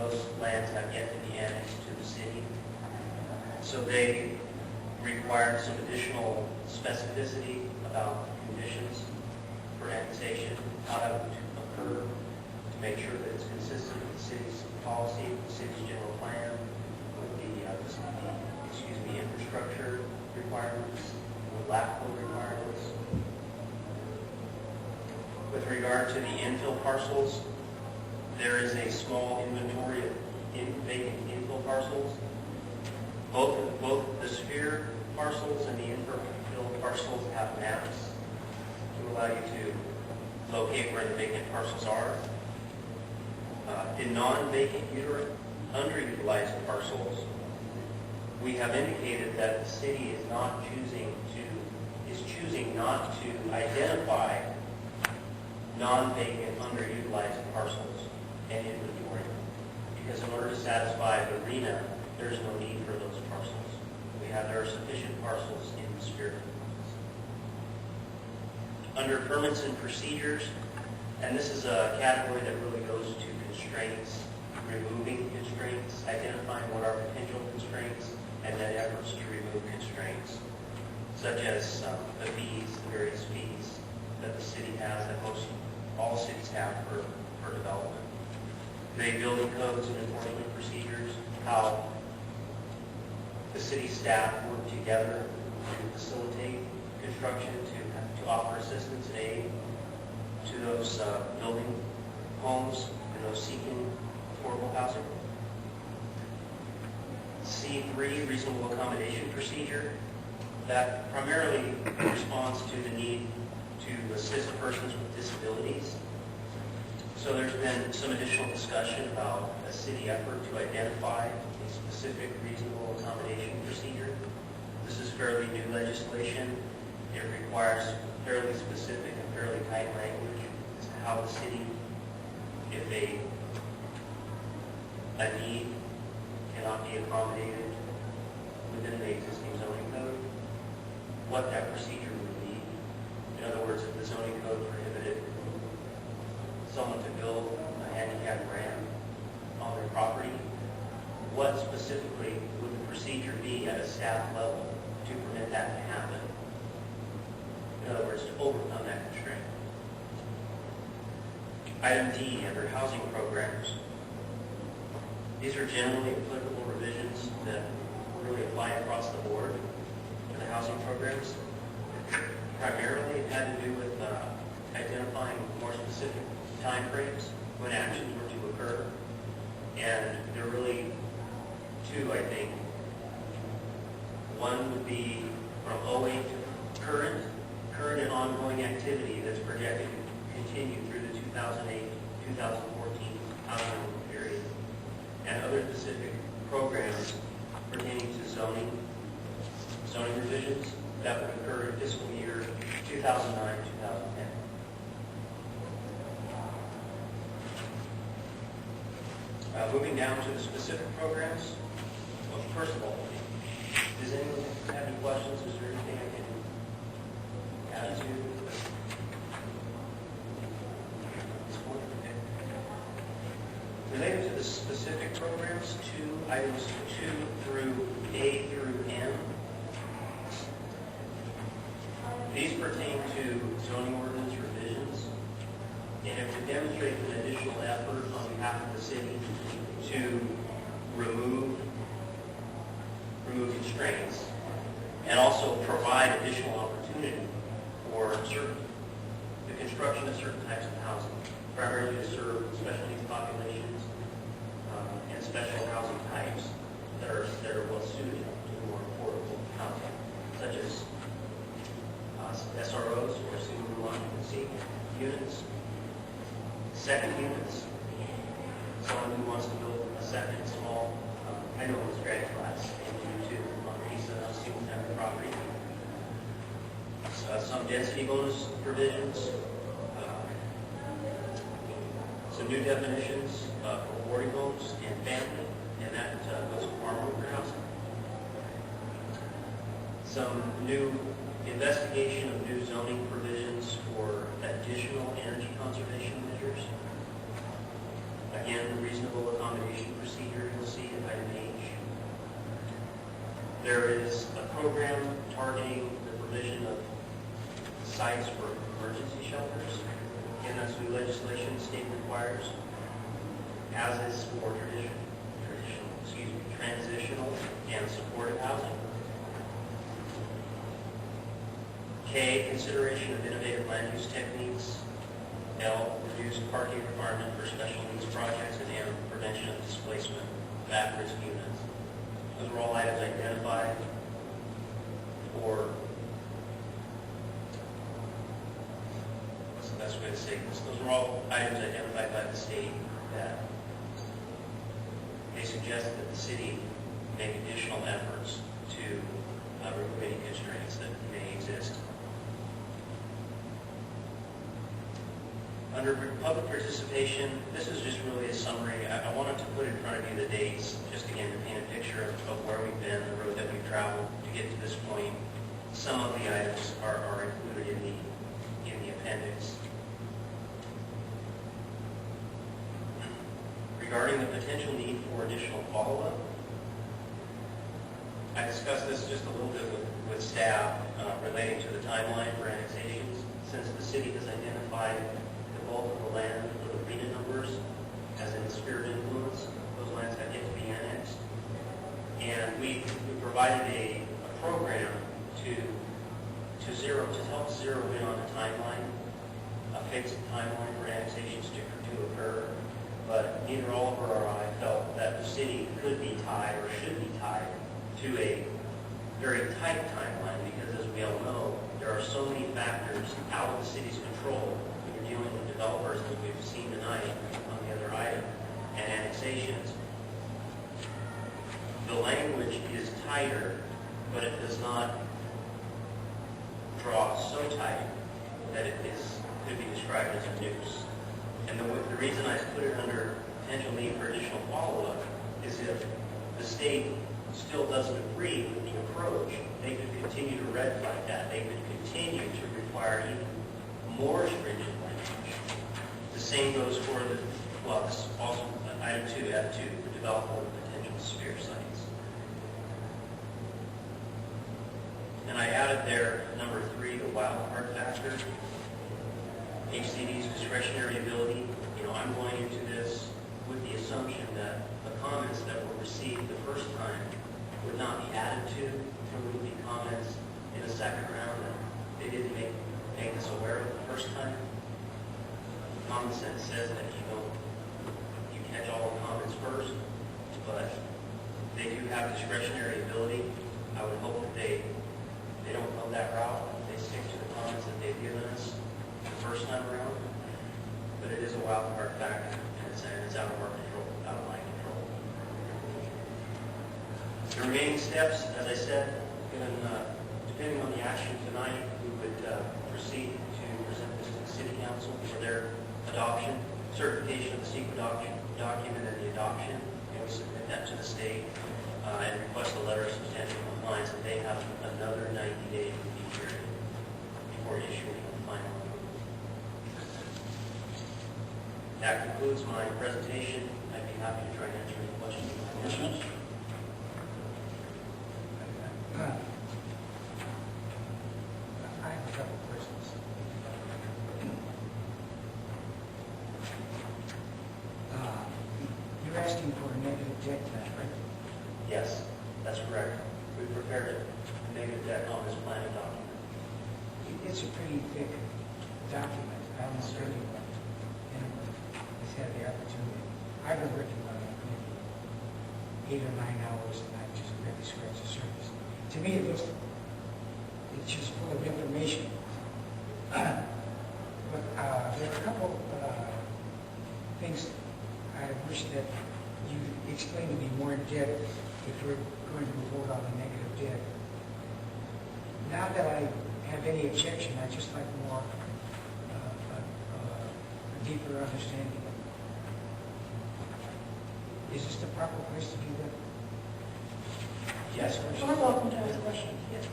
those lands have yet to be annexed to the city. So they required some additional specificity about conditions for annexation, how that would occur, to make sure that it's consistent with the city's policy, the city's general plan, with the infrastructure requirements, with LAFCO requirements. With regard to the infill parcels, there is a small inventory of vacant infill parcels. Both the sphere parcels and the infill parcels have maps to allow you to locate where the vacant parcels are. In non-vacant, underutilized parcels, we have indicated that the city is choosing not to identify non-vacant, underutilized parcels and inventory, because in order to satisfy the RENA, there is no need for those parcels. There are sufficient parcels in the sphere. Under permits and procedures, and this is a category that really goes to constraints, removing constraints, identifying what are potential constraints, and then efforts to remove constraints, such as the fees, the various fees that the city has, that all cities have for development. The building codes and enforcement procedures, how the city staff work together to facilitate construction, to offer assistance and aid to those building homes and those seeking affordable housing. C3, reasonable accommodation procedure, that primarily responds to the need to assist persons with disabilities. So there's been some additional discussion about a city effort to identify a specific reasonable accommodation procedure. This is fairly new legislation. It requires fairly specific and fairly tight language as to how the city, if a need cannot be accommodated within the existing zoning code, what that procedure would be. In other words, if the zoning code prohibited someone to build a handicapped ramp on their property, what specifically would the procedure be at a staff level to permit that to happen? In other words, to overcome that constraint. Item D, under housing programs. These are generally applicable revisions that really apply across the board to the housing programs. Primarily, it had to do with identifying more specific time frames when actions were to occur. And there are really two, I think. One would be from 08 to current and ongoing activity that's projected to continue through the 2008-2014 housing period, and other specific programs pertaining to zoning revisions that would occur in fiscal year 2009-2010. Moving down to the specific programs. Well, first of all, does anyone have any questions? Is there anything I can add to this point? Related to the specific programs, items 2 through A through M. These pertain to zoning ordinance revisions, and it would demonstrate an additional effort on behalf of the city to remove constraints and also provide additional opportunity for the construction of certain types of housing, primarily to serve special needs populations and special housing types that are well suited to more affordable housing, such as SROs, or single occupancy units, second units. Someone who wants to build a second small, I know it's grad class, and you too, on a piece of single-family property. Some density bonus provisions, some new definitions for boarding homes and family, and that goes for farm worker housing. Some new investigation of new zoning provisions for additional energy conservation measures. Again, reasonable accommodation There is a program targeting the provision of sites for emergency shelters. Again, that's new legislation the state requires, as is for transitional and supportive housing. K, consideration of innovative land use techniques. L, reduced parking requirement for special needs projects, and M, prevention of displacement of at-risk units. Those are all items identified for, what's the best way to say this? Those are all items identified by the state that they suggest that the city make additional efforts to remove any constraints that may exist. Under public participation, this is just really a summary. I wanted to put in front of you the dates, just again to paint a picture of where we've been, the road that we've traveled to get to this point. Some of the items are included in the appendix. Regarding the potential need for additional follow-up, I discussed this just a little bit with staff relating to the timeline for annexations. Since the city has identified the bulk of the land for the RENA numbers as an sphere of influence, those lands have yet to be annexed. And we provided a program to help zero in on a timeline, a fixed timeline for annexations to occur. But neither Oliver or I felt that the city could be tied or should be tied to a very tight timeline, because as we all know, there are so many factors out of the city's control when you're dealing with developers, as we've seen tonight on the other item, and annexations. The language is tighter, but it does not draw so tight that it could be described as a noose. And the reason I put it under potential need for additional follow-up is if the state still doesn't agree with the approach, they could continue to red flag that. They could continue to require even more stringent language. The same goes for the flux, also item 2, add to the development of potential sphere sites. And I added there number 3, the wild card factor. HCD's discretionary ability. I'm going into this with the assumption that the comments that were received the first time would not be added to. There would be comments in the second round that they didn't make us aware of the first time. Common sense says that you catch all the comments first, but they do have discretionary ability. I would hope that they don't go that route. They stick to the comments that they've given us the first time around. But it is a wild card factor, and it's out of our control, out of my control. The remaining steps, as I said, depending on the action tonight, we would proceed to present this to the City Council for their adoption, certification of the secret document and the adoption, and we submit that to the state and request a letter of substantial compliance, and they have another 90-day review period before issuing a final approval. That concludes my presentation. I'd be happy to try to answer any questions. I have a couple questions. You're asking for a negative debt plan, right? Yes, that's correct. We prepared a negative debt on this planning document. It's a pretty thick document. I almost read it. Had the opportunity. I've been working on it maybe 8 or 9 hours, and I've just really scratched the surface. To me, it's just full of information. But there are a couple things I wish that you explain to me more in depth if we're going to vote on the negative debt. Not that I have any objection, I just like more a deeper understanding. Is this the proper place to do that? Yes. You're welcome to ask questions. Yes.